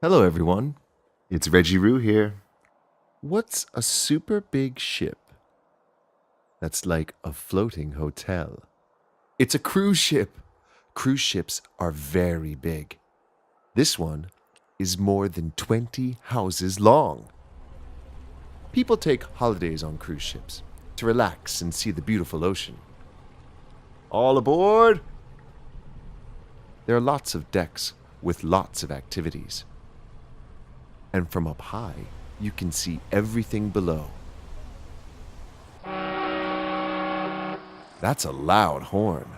Hello, everyone. It's Reggie Roo here. What's a super big ship that's like a floating hotel? It's a cruise ship. Cruise ships are very big. This one is more than 20 houses long. People take holidays on cruise ships to relax and see the beautiful ocean. All aboard! There are lots of decks with lots of activities. And from up high, you can see everything below. That's a loud horn.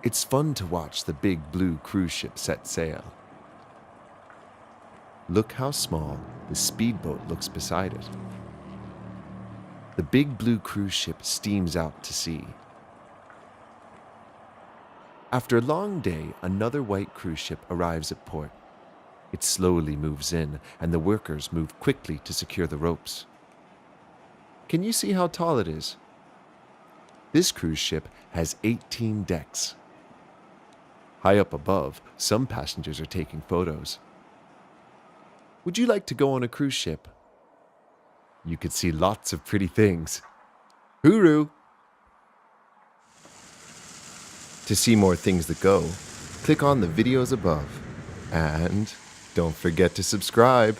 It's fun to watch the big blue cruise ship set sail. Look how small the speedboat looks beside it. The big blue cruise ship steams out to sea. After a long day, another white cruise ship arrives at port. It slowly moves in, and the workers move quickly to secure the ropes. Can you see how tall it is? This cruise ship has 18 decks. High up above, some passengers are taking photos. Would you like to go on a cruise ship? You could see lots of pretty things. Hooroo! To see more things that go, click on the videos above. And don't forget to subscribe.